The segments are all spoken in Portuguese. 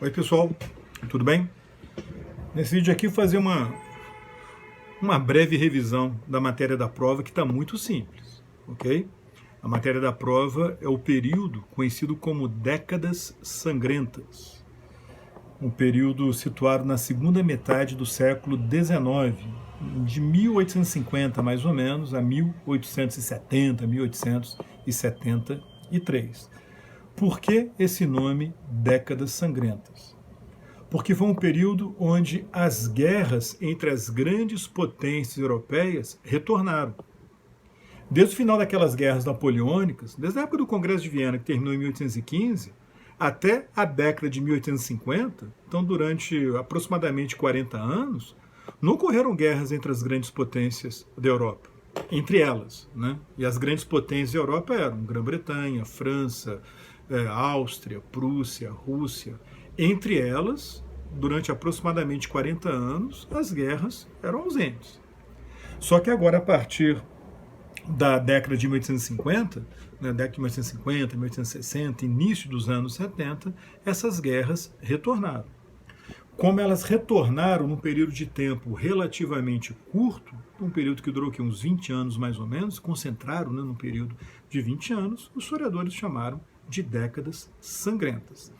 Oi pessoal, tudo bem? Nesse vídeo aqui eu vou fazer uma breve revisão da matéria da prova que está muito simples, ok? A matéria da prova é o período conhecido como Décadas Sangrentas, um período situado na segunda metade do século XIX, de 1850 mais ou menos a 1870, 1873. Por que esse nome Décadas Sangrentas? Porque foi um período onde as guerras entre as grandes potências europeias retornaram. Desde o final daquelas guerras napoleônicas, desde a época do Congresso de Viena, que terminou em 1815, até a década de 1850, então durante aproximadamente 40 anos, não ocorreram guerras entre as grandes potências da Europa. Entre elas, né? E as grandes potências da Europa eram Grã-Bretanha, França, Áustria, Prússia, Rússia. Entre elas, durante aproximadamente 40 anos, as guerras eram ausentes. Só que agora, a partir da década de 1850, né, década de 1850, 1860, início dos anos 70, essas guerras retornaram. Como elas retornaram num período de tempo relativamente curto, um período que durou aqui, uns 20 anos mais ou menos, concentraram, né, num período de 20 anos, os historiadores chamaram de décadas sangrentas.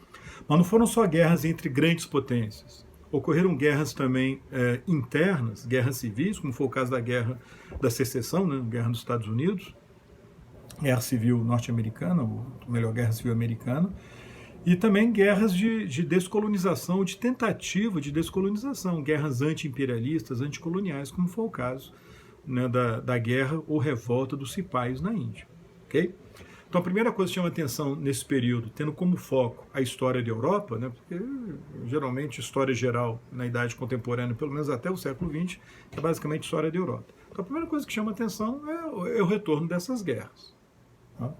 Mas não foram só guerras entre grandes potências. Ocorreram guerras também internas, guerras civis, como foi o caso da Guerra da Secessão, né, Guerra dos Estados Unidos, Guerra Civil Norte-Americana, ou melhor, Guerra Civil Americana, e também guerras de descolonização, de tentativa de descolonização, guerras anti-imperialistas, anticoloniais, como foi o caso, né, da guerra ou revolta dos cipais na Índia. Okay? Então a primeira coisa que chama atenção nesse período, tendo como foco a história da Europa, né, porque geralmente história geral na idade contemporânea, pelo menos até o século XX, é basicamente história da Europa. Então a primeira coisa que chama atenção é o retorno dessas guerras. Tá?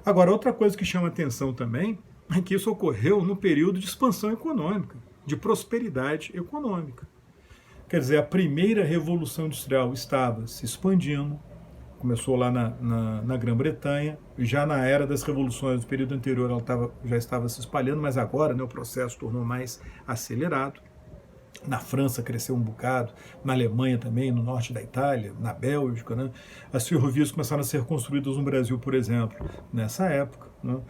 Agora, outra coisa que chama atenção também é que isso ocorreu no período de expansão econômica, de prosperidade econômica. Quer dizer, a primeira revolução industrial estava se expandindo, começou lá na Grã-Bretanha, já na era das revoluções do período anterior ela já estava se espalhando, mas agora, né, o processo tornou mais acelerado. Na França cresceu um bocado, na Alemanha também, no norte da Itália, na Bélgica, né? As ferrovias começaram a ser construídas no Brasil, por exemplo, nessa época, né?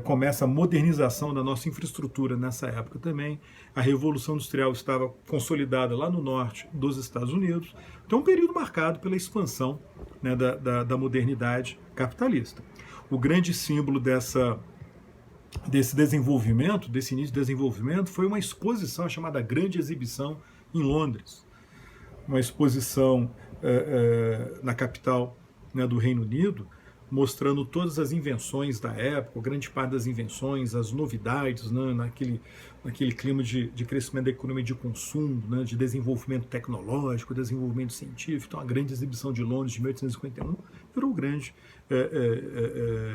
Começa a modernização da nossa infraestrutura nessa época também. A Revolução Industrial estava consolidada lá no norte dos Estados Unidos. Então, um período marcado pela expansão, né, da modernidade capitalista. O grande símbolo desse desenvolvimento, desse início de desenvolvimento, foi uma exposição chamada Grande Exibição em Londres. Uma exposição na capital, né, do Reino Unido, mostrando todas as invenções da época, grande parte das invenções, as novidades, né, naquele clima de crescimento da economia de consumo, né, de desenvolvimento tecnológico, desenvolvimento científico. Então, a grande exibição de Londres de 1851 virou o grande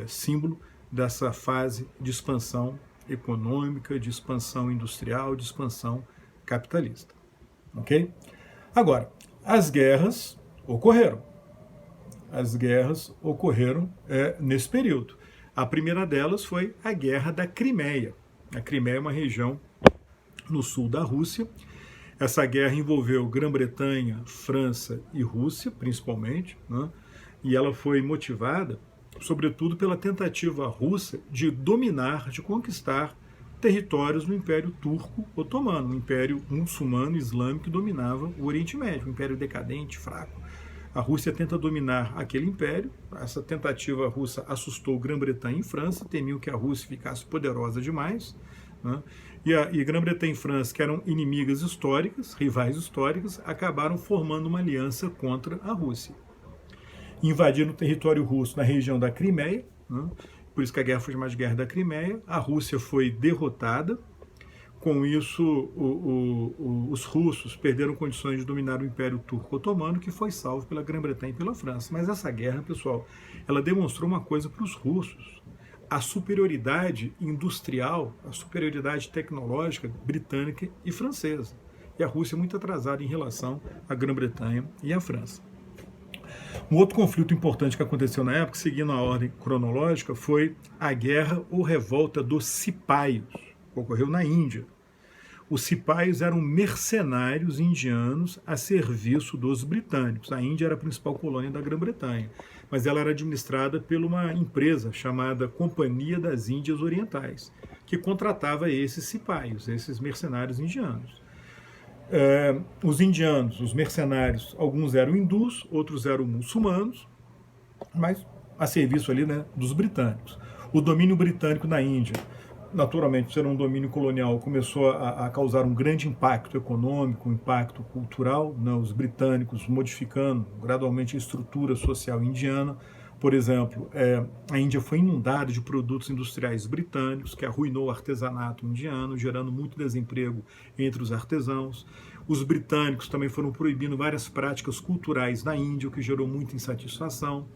símbolo dessa fase de expansão econômica, de expansão industrial, de expansão capitalista. Ok? Agora, as guerras ocorreram. As guerras ocorreram nesse período. A primeira delas foi a Guerra da Crimeia. A Crimeia é uma região no sul da Rússia. Essa guerra envolveu Grã-Bretanha, França e Rússia, principalmente, né? E ela foi motivada, sobretudo, pela tentativa russa de dominar, de conquistar territórios no Império Turco Otomano, o Império Muçulmano Islâmico que dominava o Oriente Médio, um império decadente, fraco. A Rússia tenta dominar aquele império. Essa tentativa russa assustou Grã-Bretanha e França, temiam que a Rússia ficasse poderosa demais, né? E Grã-Bretanha e França, que eram inimigas históricas, rivais históricas, acabaram formando uma aliança contra a Rússia. Invadiram o território russo na região da Crimeia, né? Por isso que a guerra foi chamada de Guerra da Crimeia. A Rússia foi derrotada. Com isso, os russos perderam condições de dominar o Império Turco Otomano, que foi salvo pela Grã-Bretanha e pela França. Mas essa guerra, pessoal, ela demonstrou uma coisa para os russos: a superioridade industrial, a superioridade tecnológica britânica e francesa. E a Rússia muito atrasada em relação à Grã-Bretanha e à França. Um outro conflito importante que aconteceu na época, seguindo a ordem cronológica, foi a Guerra ou Revolta dos Cipaios, ocorreu na Índia. Os cipaios eram mercenários indianos a serviço dos britânicos. A Índia era a principal colônia da Grã-Bretanha, mas ela era administrada por uma empresa chamada Companhia das Índias Orientais, que contratava esses cipaios, esses mercenários indianos. Os indianos, os mercenários, alguns eram hindus, outros eram muçulmanos, mas a serviço ali, né, dos britânicos. O domínio britânico na Índia, naturalmente, ser um domínio colonial, começou a causar um grande impacto econômico, um impacto cultural, né? Os britânicos modificando gradualmente a estrutura social indiana. Por exemplo, a Índia foi inundada de produtos industriais britânicos, que arruinou o artesanato indiano, gerando muito desemprego entre os artesãos. Os britânicos também foram proibindo várias práticas culturais na Índia, o que gerou muita insatisfação.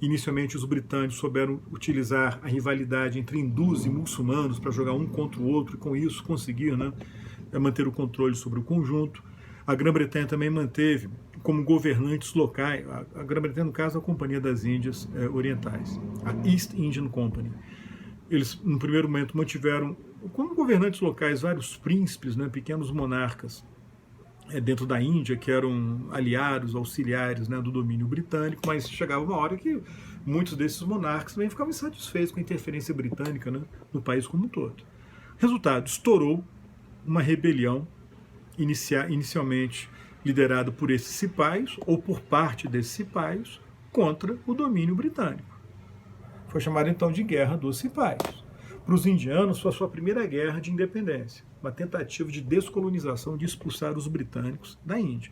Inicialmente, os britânicos souberam utilizar a rivalidade entre hindus e muçulmanos para jogar um contra o outro e, com isso, conseguir, né, manter o controle sobre o conjunto. A Grã-Bretanha também manteve como governantes locais, a Grã-Bretanha, no caso, a Companhia das Índias Orientais, a East Indian Company. Eles, no primeiro momento, mantiveram como governantes locais vários príncipes, né, pequenos monarcas, dentro da Índia, que eram aliados, auxiliares, né, do domínio britânico, mas chegava uma hora que muitos desses monarcas também ficavam insatisfeitos com a interferência britânica, né, no país como um todo. Resultado, estourou uma rebelião, inicialmente liderada por esses cipaios, ou por parte desses cipaios, contra o domínio britânico. Foi chamada então de Guerra dos Cipaios. Para os indianos, foi a sua primeira guerra de independência, uma tentativa de descolonização, de expulsar os britânicos da Índia.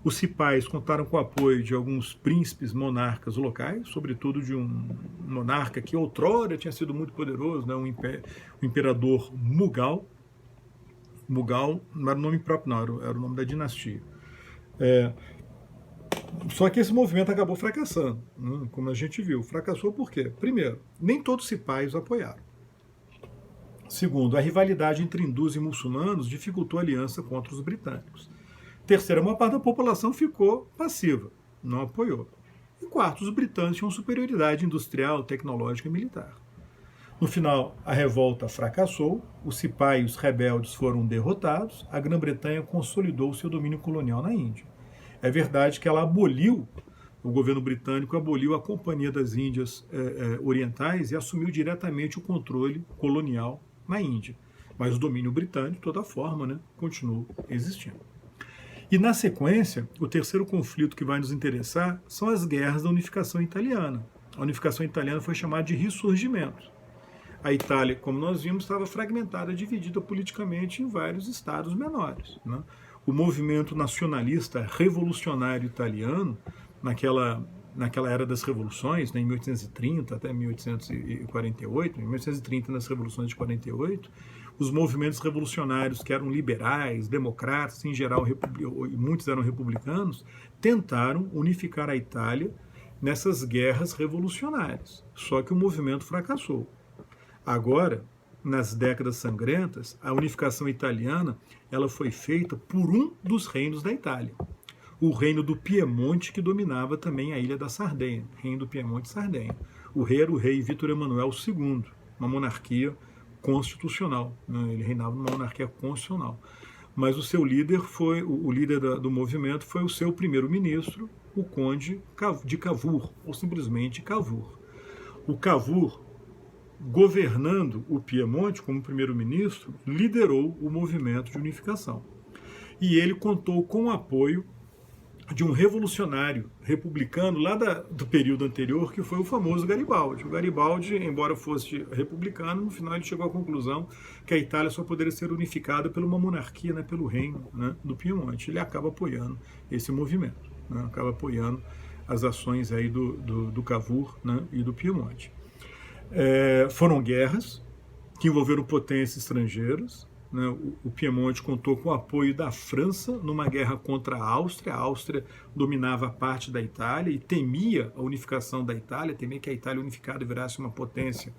Os cipaios contaram com o apoio de alguns príncipes monarcas locais, sobretudo de um monarca que outrora tinha sido muito poderoso, né, o imperador Mughal. Mughal não era o nome próprio, não, era o nome da dinastia. Só que esse movimento acabou fracassando, né, como a gente viu. Fracassou por quê? Primeiro, nem todos os cipaios apoiaram. Segundo, a rivalidade entre hindus e muçulmanos dificultou a aliança contra os britânicos. Terceiro, uma parte da população ficou passiva, não apoiou. E quarto, os britânicos tinham superioridade industrial, tecnológica e militar. No final, a revolta fracassou, os cipaios rebeldes foram derrotados, a Grã-Bretanha consolidou seu domínio colonial na Índia. É verdade que ela aboliu, o governo britânico aboliu a Companhia das Índias Orientais e assumiu diretamente o controle colonial na Índia. Mas o domínio britânico, de toda forma, né, continuou existindo. E na sequência, o terceiro conflito que vai nos interessar são as guerras da unificação italiana. A unificação italiana foi chamada de Ressurgimento. A Itália, como nós vimos, estava fragmentada, dividida politicamente em vários estados menores, né? O movimento nacionalista revolucionário italiano, naquela era das revoluções, né, em 1830 até 1848, em 1830 nas revoluções de 48, os movimentos revolucionários que eram liberais, democratas, em geral, muitos eram republicanos, tentaram unificar a Itália nessas guerras revolucionárias. Só que o movimento fracassou. Agora, nas décadas sangrentas, a unificação italiana ela foi feita por um dos reinos da Itália, o reino do Piemonte, que dominava também a ilha da Sardenha, reino do Piemonte e Sardenha. O rei era o rei Vítor Emanuel II, uma monarquia constitucional, né? Ele reinava numa monarquia constitucional. Mas o seu líder foi, o líder do movimento foi o seu primeiro-ministro, o conde de Cavour, ou simplesmente Cavour. O Cavour, governando o Piemonte como primeiro-ministro, liderou o movimento de unificação. E ele contou com o apoio de um revolucionário republicano lá do período anterior, que foi o famoso Garibaldi. O Garibaldi, embora fosse republicano, no final ele chegou à conclusão que a Itália só poderia ser unificada por uma monarquia, né, pelo reino, né, do Piemonte. Ele acaba apoiando esse movimento, né, acaba apoiando as ações aí do Cavour, né, e do Piemonte. Foram guerras que envolveram potências estrangeiras, né? O Piemonte contou com o apoio da França numa guerra contra a Áustria. A Áustria dominava parte da Itália e temia a unificação da Itália, temia que a Itália unificada virasse uma potência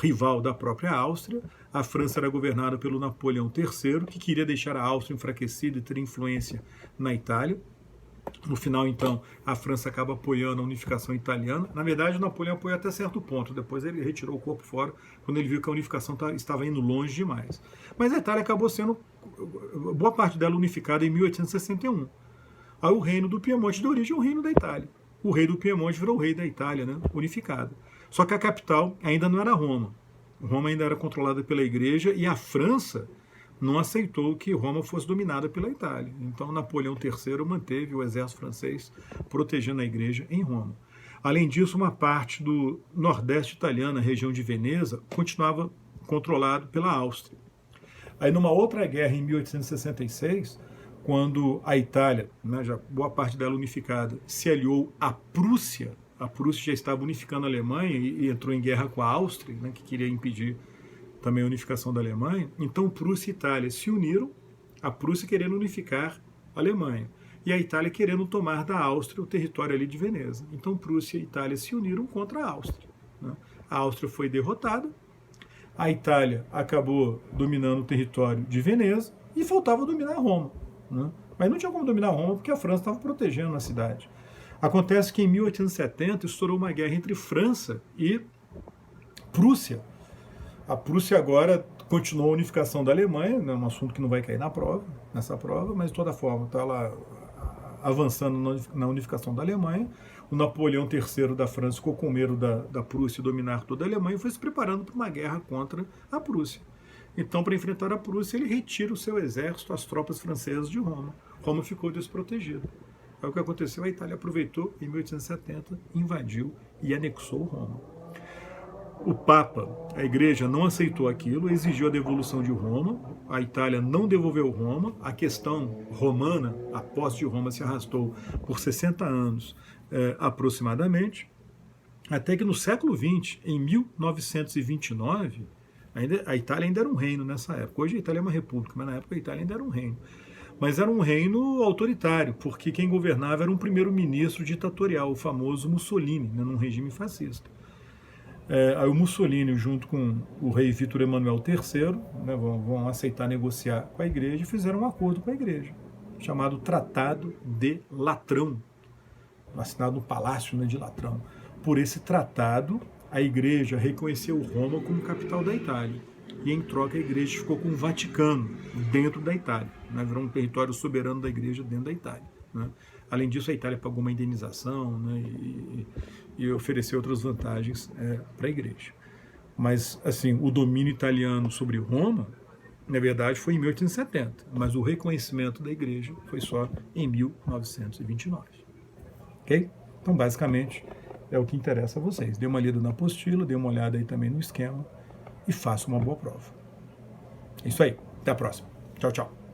rival da própria Áustria. A França era governada pelo Napoleão III, que queria deixar a Áustria enfraquecida e ter influência na Itália. No final, então, a França acaba apoiando a unificação italiana. Na verdade, Napoleão apoiou até certo ponto. Depois ele retirou o corpo fora, quando ele viu que a unificação estava indo longe demais. Mas a Itália acabou sendo, boa parte dela, unificada em 1861. Aí o reino do Piemonte deu origem ao reino da Itália. O rei do Piemonte virou o rei da Itália, né, unificada. Só que a capital ainda não era Roma. Roma ainda era controlada pela Igreja e a França não aceitou que Roma fosse dominada pela Itália. Então Napoleão III manteve o exército francês protegendo a Igreja em Roma. Além disso, uma parte do nordeste italiano, a região de Veneza, continuava controlado pela Áustria. Aí numa outra guerra, em 1866, quando a Itália, né, já boa parte dela unificada, se aliou à Prússia, a Prússia já estava unificando a Alemanha e entrou em guerra com a Áustria, né, que queria impedir também a unificação da Alemanha. Então Prússia e Itália se uniram, a Prússia querendo unificar a Alemanha e a Itália querendo tomar da Áustria o território ali de Veneza. Então Prússia e Itália se uniram contra a Áustria, né? A Áustria foi derrotada, a Itália acabou dominando o território de Veneza e faltava dominar Roma, né? Mas não tinha como dominar Roma porque a França estava protegendo a cidade. Acontece que em 1870 estourou uma guerra entre França e Prússia. A Prússia agora continuou a unificação da Alemanha, né, um assunto que não vai cair nessa prova, mas de toda forma está lá avançando na unificação da Alemanha. O Napoleão III da França ficou com medo da Prússia dominar toda a Alemanha e foi se preparando para uma guerra contra a Prússia. Então, para enfrentar a Prússia, ele retira o seu exército, as tropas francesas de Roma. Roma ficou desprotegida. Aí o que aconteceu? A Itália aproveitou, em 1870, invadiu e anexou Roma. O Papa, a Igreja, não aceitou aquilo, exigiu a devolução de Roma, a Itália não devolveu Roma, a questão romana, a posse de Roma se arrastou por 60 anos aproximadamente, até que no século XX, em 1929, a Itália ainda era um reino nessa época. Hoje a Itália é uma república, mas na época a Itália ainda era um reino. Mas era um reino autoritário, porque quem governava era um primeiro-ministro ditatorial, o famoso Mussolini, né, num regime fascista. Aí o Mussolini, junto com o rei Vítor Emanuel III, né, vão aceitar negociar com a Igreja e fizeram um acordo com a Igreja, chamado Tratado de Latrão, assinado no Palácio, né, de Latrão. Por esse tratado, a Igreja reconheceu Roma como capital da Itália. E em troca a Igreja ficou com o Vaticano dentro da Itália, né, virou um território soberano da Igreja dentro da Itália, né. Além disso, a Itália pagou uma indenização, né, e ofereceu outras vantagens para a Igreja. Mas, assim, o domínio italiano sobre Roma, na verdade, foi em 1870, mas o reconhecimento da Igreja foi só em 1929. Ok? Então, basicamente, é o que interessa a vocês. Dê uma lida na apostila, dê uma olhada aí também no esquema e faça uma boa prova. É isso aí. Até a próxima. Tchau, tchau.